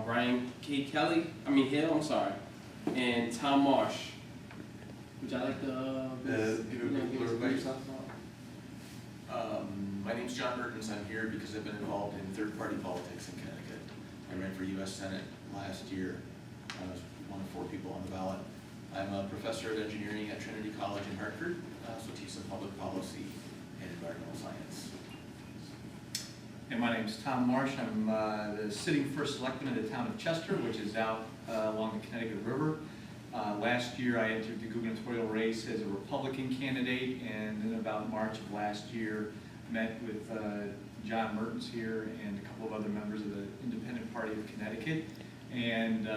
Brian Hill, I'm sorry, and Tom Marsh. Would y'all like to give a quick give us blurb. yourself? My name's John Mertens. I'm here because I've been involved in third-party politics in Connecticut. I ran for U.S. Senate last year. I was one of 4 people on the ballot. I'm a professor of engineering at Trinity College in Hartford, so teach some public policy and environmental science. And my name is Tom Marsh. I'm the sitting first selectman of the town of Chester, which is out along the Connecticut River. Last year I entered the gubernatorial race as a Republican candidate, and in about March of last year met with John Mertens here and a couple of other members of the Independent Party of Connecticut, and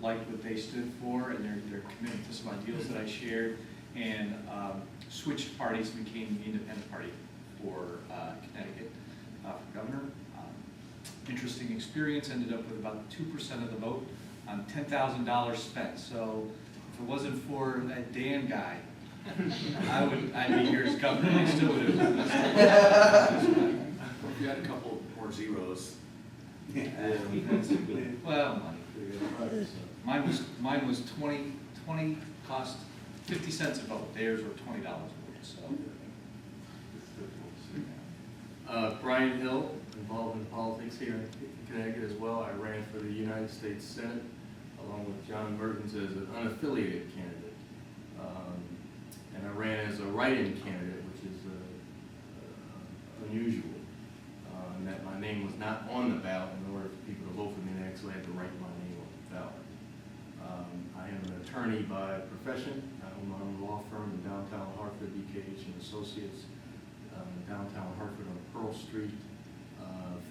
liked what they stood for and their commitment to some ideals that I shared, and switched parties and became the Independent Party for Connecticut for governor. Interesting experience, ended up with about 2% of the vote on $10,000 spent. So if it wasn't for that Dan guy, I'd be here as governor. I still would have. If you had a couple more zeros. Well, mine was 20 cost 50 cents a vote. Theirs were $20 a vote. So. Brian Hill, involved in politics here in Connecticut as well. I ran for the United States Senate along with John Mertens as an unaffiliated candidate. And I ran as a write-in candidate, which is unusual, in that my name was not on the ballot. In order for people to vote for me, they actually had to write my name on the ballot. I am an attorney by profession. I own my own law firm in downtown Hartford, BKH and Associates, downtown Hartford on Pearl Street.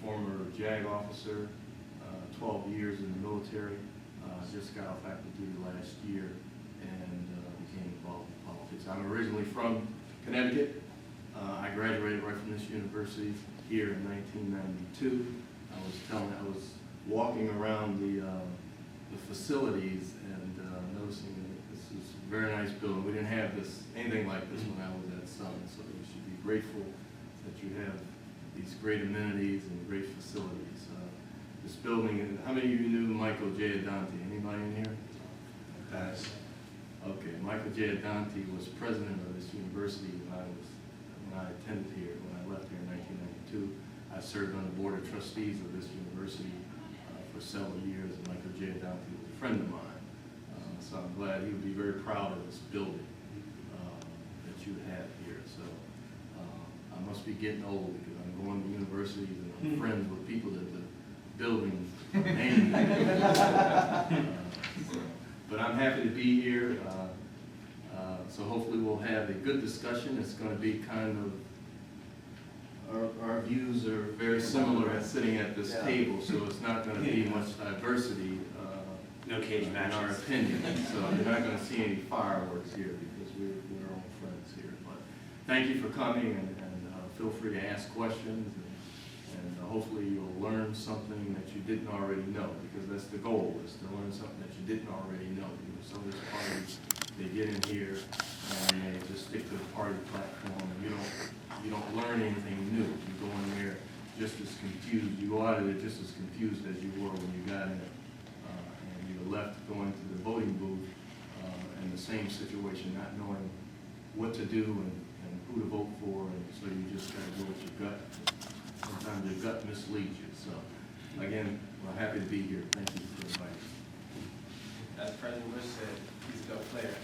Former JAG officer, 12 years in the military. Just got off active duty last year and became involved in politics. I'm originally from Connecticut. I graduated right from this university here in 1992. I was walking around the facilities and noticing that this is a very nice building. We didn't have anything like this when I was at Summit, so you should be grateful that you have these great amenities and great facilities. This building, how many of you knew Michael J. Adante? Anybody in here? Yes. Okay, Michael J. Adante was president of this university when I attended here. When I left here in 1992, I served on the board of trustees of this university for several years, and Michael J. Adante was a friend of mine. So I'm glad he would be very proud of this building that you have here. So I must be getting old because I'm going to universities and I'm friends with people that the building named. But I'm happy to be here. So hopefully we'll have a good discussion. It's going to be kind of, our views are very similar at sitting at this table, so it's not going to be much diversity no cage matches. in our opinion. So you're not going to see any fireworks here because we're all friends here. But thank you for coming, and feel free to ask questions, and hopefully you'll learn something that you didn't already know, because that's the goal, is to learn something that you didn't already know. Because some of these parties, they get in here and they just stick to the party platform, and you don't learn anything new. You go in there just as confused. You go out of there just as confused as you were when you got in, and you were left going to the voting booth in the same situation, not knowing what to do and who to vote for, and so you just got to go with your gut. Sometimes your gut misleads you. So again, we're happy to be here. Thank you for inviting us. As President Bush said, he's a go player.